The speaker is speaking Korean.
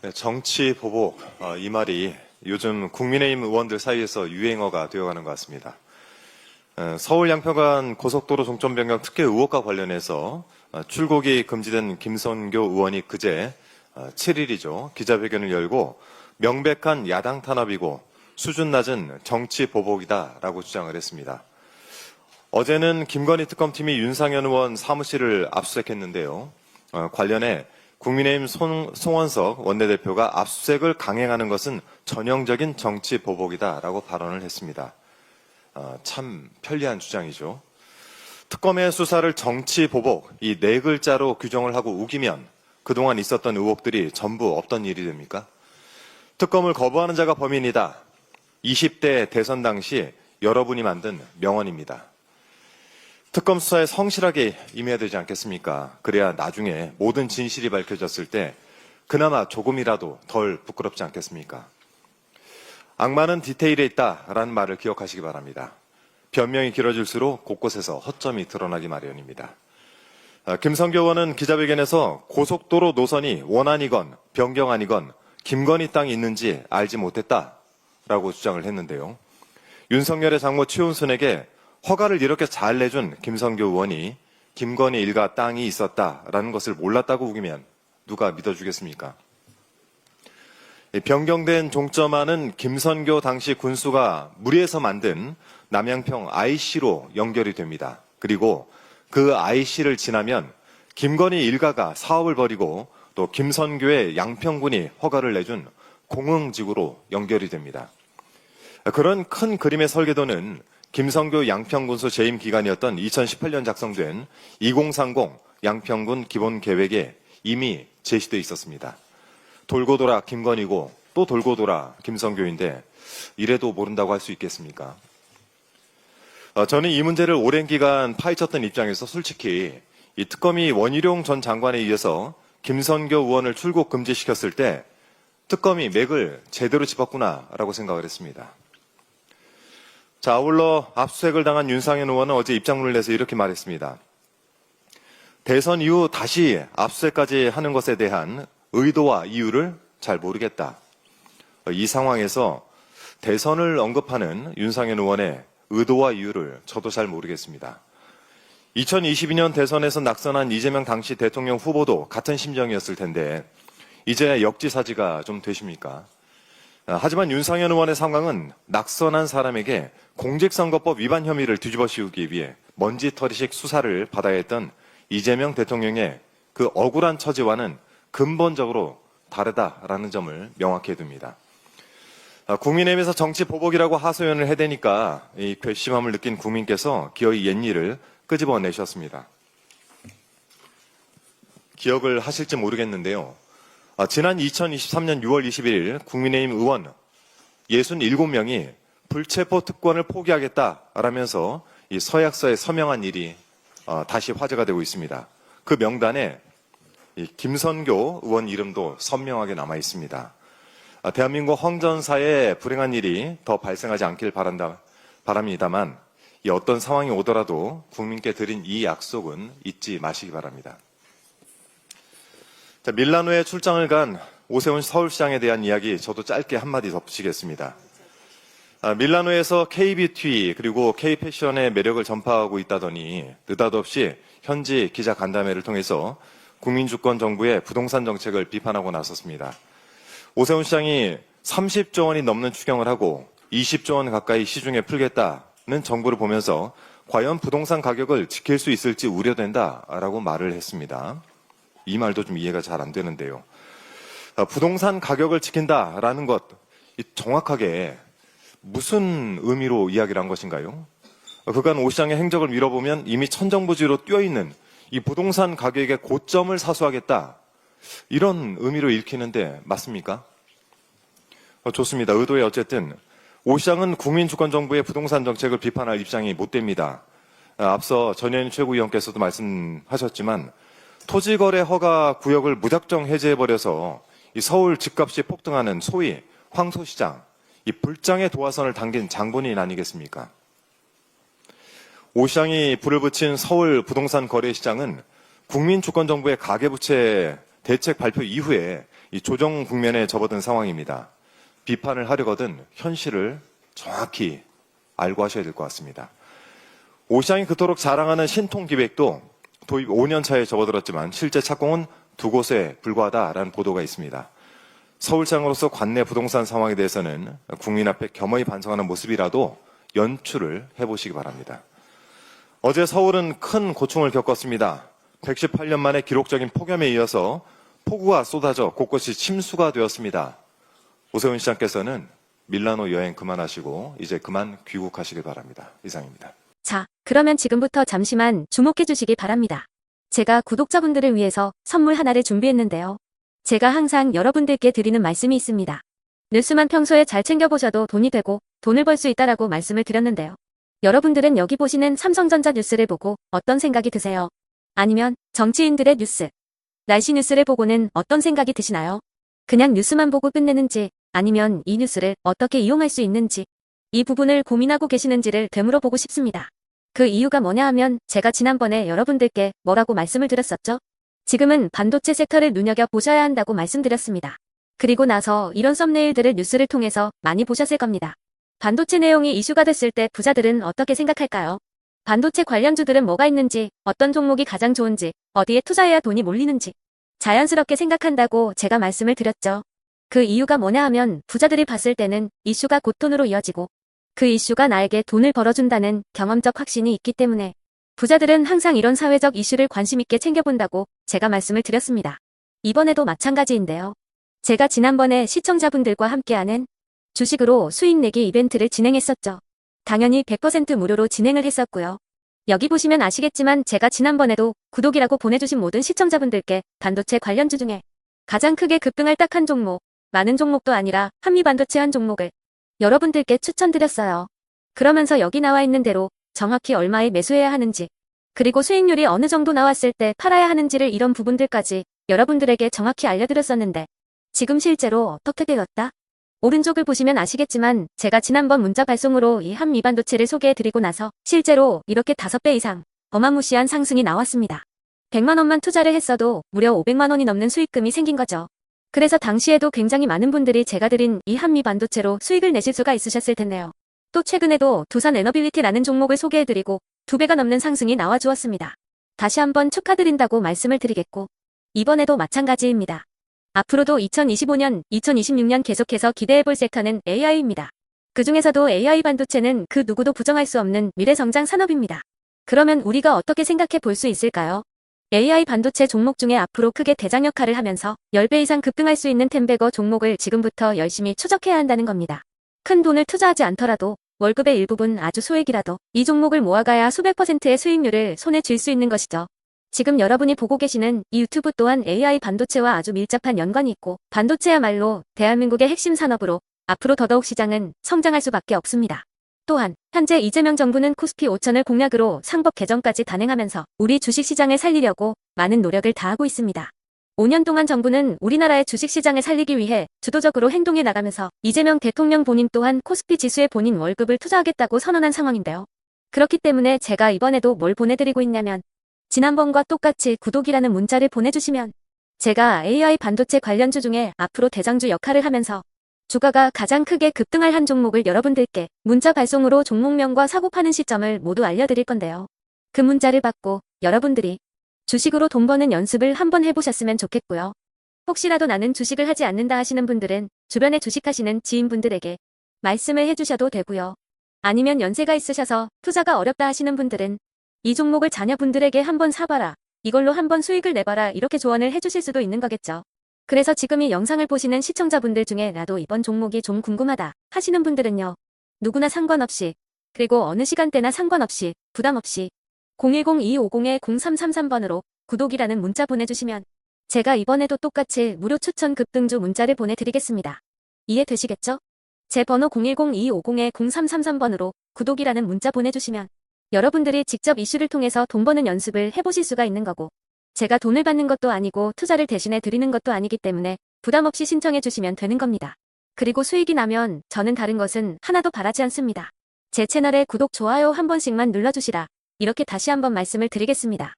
네, 정치 보복, 이 말이 요즘 국민의힘 의원들 사이에서 유행어가 되어가는 것 같습니다. 서울 양평간 고속도로 종점 변경 특혜 의혹과 관련해서 출국이 금지된 김선교 의원이 그제 7일이죠. 기자회견을 열고 명백한 야당 탄압이고 수준 낮은 정치 보복이다라고 주장을 했습니다. 어제는 김건희 특검팀이 윤상현 의원 사무실을 압수수색했는데요. 관련해 국민의힘 송원석 원내대표가 압수수색을 강행하는 것은 전형적인 정치 보복이다라고 발언을 했습니다. 참 편리한 주장이죠. 특검의 수사를 정치 보복, 이 네 글자로 규정을 하고 우기면 그동안 있었던 의혹들이 전부 없던 일이 됩니까? 특검을 거부하는 자가 범인이다. 20대 대선 당시 여러분이 만든 명언입니다. 특검 수사에 성실하게 임해야 되지 않겠습니까? 그래야 나중에 모든 진실이 밝혀졌을 때 그나마 조금이라도 덜 부끄럽지 않겠습니까? 악마는 디테일에 있다라는 말을 기억하시기 바랍니다. 변명이 길어질수록 곳곳에서 허점이 드러나기 마련입니다. 김선교 의원은 기자회견에서 고속도로 노선이 원안이건 변경안이건 김건희 땅이 있는지 알지 못했다라고 주장을 했는데요. 윤석열의 장모 최은순에게 허가를 이렇게 잘 내준 김선교 의원이 김건희 일가 땅이 있었다라는 것을 몰랐다고 우기면 누가 믿어주겠습니까? 변경된 종점안은 김선교 당시 군수가 무리해서 만든 남양평 IC로 연결이 됩니다. 그리고 그 IC를 지나면 김건희 일가가 사업을 벌이고 또 김선교의 양평군이 허가를 내준 공흥지구로 연결이 됩니다. 그런 큰 그림의 설계도는 김선교 양평군수 재임 기간이었던 2018년 작성된 2030 양평군 기본계획에 이미 제시되어 있었습니다. 돌고 돌아 김건희고 또 돌고 돌아 김선교인데 이래도 모른다고 할 수 있겠습니까? 저는 이 문제를 오랜 기간 파헤쳤던 입장에서 솔직히 이 특검이 원희룡 전 장관에 의해서 김선교 의원을 출국 금지시켰을 때 특검이 맥을 제대로 짚었구나라고 생각을 했습니다. 자, 아울러 압수수색을 당한 윤상현 의원은 어제 입장문을 내서 이렇게 말했습니다. 대선 이후 다시 압수수색까지 하는 것에 대한 의도와 이유를 잘 모르겠다. 이 상황에서 대선을 언급하는 윤상현 의원의 의도와 이유를 저도 잘 모르겠습니다. 2022년 대선에서 낙선한 이재명 당시 대통령 후보도 같은 심정이었을 텐데 이제 역지사지가 좀 되십니까? 하지만 윤상현 의원의 상황은 낙선한 사람에게 공직선거법 위반 혐의를 뒤집어 씌우기 위해 먼지털이식 수사를 받아야 했던 이재명 대통령의 그 억울한 처지와는 근본적으로 다르다라는 점을 명확히 해둡니다. 국민의힘에서 정치 보복이라고 하소연을 해대니까 이 괘씸함을 느낀 국민께서 기어이 옛일을 끄집어내셨습니다. 기억을 하실지 모르겠는데요. 지난 2023년 6월 21일 국민의힘 의원 67명이 불체포 특권을 포기하겠다라면서 이 서약서에 서명한 일이 다시 화제가 되고 있습니다. 그 명단에 이 김선교 의원 이름도 선명하게 남아 있습니다. 대한민국 헌전사에 불행한 일이 더 발생하지 않길 바랍니다만 이 어떤 상황이 오더라도 국민께 드린 이 약속은 잊지 마시기 바랍니다. 자, 밀라노에 출장을 간 오세훈 서울시장에 대한 이야기 저도 짧게 한마디 덧붙이겠습니다. 밀라노에서 K뷰티 그리고 K패션의 매력을 전파하고 있다더니 느닷없이 현지 기자 간담회를 통해서 국민주권 정부의 부동산 정책을 비판하고 나섰습니다. 오세훈 시장이 30조 원이 넘는 추경을 하고 20조 원 가까이 시중에 풀겠다는 정보를 보면서 과연 부동산 가격을 지킬 수 있을지 우려된다라고 말을 했습니다. 이 말도 좀 이해가 잘 안 되는데요. 부동산 가격을 지킨다라는 것, 정확하게 무슨 의미로 이야기를 한 것인가요? 그간 오 시장의 행적을 밀어보면 이미 천정부지로 뛰어있는 이 부동산 가격의 고점을 사수하겠다. 이런 의미로 읽히는데 맞습니까? 좋습니다. 의도에 어쨌든 오 시장은 국민주권정부의 부동산 정책을 비판할 입장이 못 됩니다. 앞서 전현희 최고위원께서도 말씀하셨지만 토지거래 허가 구역을 무작정 해제해버려서 이 서울 집값이 폭등하는 소위 황소시장, 이 불장의 도화선을 당긴 장본인 아니겠습니까? 오 시장이 불을 붙인 서울 부동산 거래시장은 국민주권정부의 가계부채 대책 발표 이후에 이 조정 국면에 접어든 상황입니다. 비판을 하려거든 현실을 정확히 알고 하셔야 될 것 같습니다. 오시장이 그토록 자랑하는 신통기획도 도입 5년 차에 접어들었지만 실제 착공은 2곳에 불과하다라는 보도가 있습니다. 서울시장으로서 관내 부동산 상황에 대해서는 국민 앞에 겸허히 반성하는 모습이라도 연출을 해보시기 바랍니다. 어제 서울은 큰 고충을 겪었습니다. 118년 만에 기록적인 폭염에 이어서 폭우가 쏟아져 곳곳이 침수가 되었습니다. 오세훈 시장께서는 밀라노 여행 그만하시고 이제 그만 귀국하시길 바랍니다. 이상입니다. 자, 그러면 지금부터 잠시만 주목해 주시기 바랍니다. 제가 구독자분들을 위해서 선물 하나를 준비했는데요. 제가 항상 여러분들께 드리는 말씀이 있습니다. 뉴스만 평소에 잘 챙겨보셔도 돈이 되고 돈을 벌 수 있다라고 말씀을 드렸는데요. 여러분들은 여기 보시는 삼성전자 뉴스를 보고 어떤 생각이 드세요? 아니면 정치인들의 뉴스, 날씨 뉴스를 보고는 어떤 생각이 드시나요? 그냥 뉴스만 보고 끝내는지 아니면 이 뉴스를 어떻게 이용할 수 있는지 이 부분을 고민하고 계시는지를 되물어보고 싶습니다. 그 이유가 뭐냐 하면 제가 지난번에 여러분들께 뭐라고 말씀을 드렸었죠? 지금은 반도체 섹터를 눈여겨보셔야 한다고 말씀드렸습니다. 그리고 나서 이런 썸네일들을 뉴스를 통해서 많이 보셨을 겁니다. 반도체 내용이 이슈가 됐을 때 부자들은 어떻게 생각할까요? 반도체 관련주들은 뭐가 있는지, 어떤 종목이 가장 좋은지, 어디에 투자해야 돈이 몰리는지 자연스럽게 생각한다고 제가 말씀을 드렸죠. 그 이유가 뭐냐 하면 부자들이 봤을 때는 이슈가 곧 돈으로 이어지고 그 이슈가 나에게 돈을 벌어준다는 경험적 확신이 있기 때문에 부자들은 항상 이런 사회적 이슈를 관심 있게 챙겨본다고 제가 말씀을 드렸습니다. 이번에도 마찬가지인데요. 제가 지난번에 시청자분들과 함께하는 주식으로 수익 내기 이벤트를 진행했었죠. 당연히 100% 무료로 진행을 했었고요. 여기 보시면 아시겠지만 제가 지난번에도 구독이라고 보내주신 모든 시청자분들께 반도체 관련주 중에 가장 크게 급등할 딱 한 종목, 많은 종목도 아니라 한미반도체 한 종목을 여러분들께 추천드렸어요. 그러면서 여기 나와 있는 대로 정확히 얼마에 매수해야 하는지, 그리고 수익률이 어느 정도 나왔을 때 팔아야 하는지를 이런 부분들까지 여러분들에게 정확히 알려드렸었는데 지금 실제로 어떻게 되었다? 오른쪽을 보시면 아시겠지만 제가 지난번 문자 발송으로 이 한미반도체를 소개해드리고 나서 실제로 이렇게 5배 이상 어마무시한 상승이 나왔습니다. 100만 원만 투자를 했어도 무려 500만 원이 넘는 수익금이 생긴 거죠. 그래서 당시에도 굉장히 많은 분들이 제가 드린 이 한미반도체로 수익을 내실 수가 있으셨을 텐데요. 또 최근에도 두산에너빌리티라는 종목을 소개해드리고 2배가 넘는 상승이 나와주었습니다. 다시 한번 축하드린다고 말씀을 드리겠고 이번에도 마찬가지입니다. 앞으로도 2025년, 2026년 계속해서 기대해볼 섹터는 AI입니다. 그 중에서도 AI 반도체는 그 누구도 부정할 수 없는 미래성장 산업입니다. 그러면 우리가 어떻게 생각해 볼 수 있을까요? AI 반도체 종목 중에 앞으로 크게 대장 역할을 하면서 10배 이상 급등할 수 있는 템베거 종목을 지금부터 열심히 추적해야 한다는 겁니다. 큰 돈을 투자하지 않더라도 월급의 일부분 아주 소액이라도 이 종목을 모아가야 수백 %의 수익률을 손에 쥘 수 있는 것이죠. 지금 여러분이 보고 계시는 이 유튜브 또한 AI 반도체와 아주 밀접한 연관이 있고 반도체야말로 대한민국의 핵심 산업으로 앞으로 더더욱 시장은 성장할 수밖에 없습니다. 또한 현재 이재명 정부는 코스피 5천을 공약으로 상법 개정까지 단행하면서 우리 주식시장을 살리려고 많은 노력을 다하고 있습니다. 5년 동안 정부는 우리나라의 주식시장을 살리기 위해 주도적으로 행동해 나가면서 이재명 대통령 본인 또한 코스피 지수에 본인 월급을 투자하겠다고 선언한 상황인데요. 그렇기 때문에 제가 이번에도 뭘 보내드리고 있냐면 지난번과 똑같이 구독이라는 문자를 보내주시면 제가 AI 반도체 관련주 중에 앞으로 대장주 역할을 하면서 주가가 가장 크게 급등할 한 종목을 여러분들께 문자 발송으로 종목명과 사고 파는 시점을 모두 알려드릴 건데요. 그 문자를 받고 여러분들이 주식으로 돈 버는 연습을 한번 해보셨으면 좋겠고요. 혹시라도 나는 주식을 하지 않는다 하시는 분들은 주변에 주식하시는 지인분들에게 말씀을 해주셔도 되고요. 아니면 연세가 있으셔서 투자가 어렵다 하시는 분들은 이 종목을 자녀분들에게 한번 사봐라, 이걸로 한번 수익을 내봐라 이렇게 조언을 해주실 수도 있는 거겠죠. 그래서 지금 이 영상을 보시는 시청자분들 중에 나도 이번 종목이 좀 궁금하다 하시는 분들은요. 누구나 상관없이, 그리고 어느 시간대나 상관없이 부담 없이 010-2250-0333번으로 구독이라는 문자 보내주시면 제가 이번에도 똑같이 무료 추천 급등주 문자를 보내드리겠습니다. 이해되시겠죠? 제 번호 010-2250-0333번으로 구독이라는 문자 보내주시면 여러분들이 직접 이슈를 통해서 돈 버는 연습을 해보실 수가 있는 거고 제가 돈을 받는 것도 아니고 투자를 대신해 드리는 것도 아니기 때문에 부담 없이 신청해 주시면 되는 겁니다. 그리고 수익이 나면 저는 다른 것은 하나도 바라지 않습니다. 제 채널에 구독, 좋아요 한 번씩만 눌러주시라. 이렇게 다시 한번 말씀을 드리겠습니다.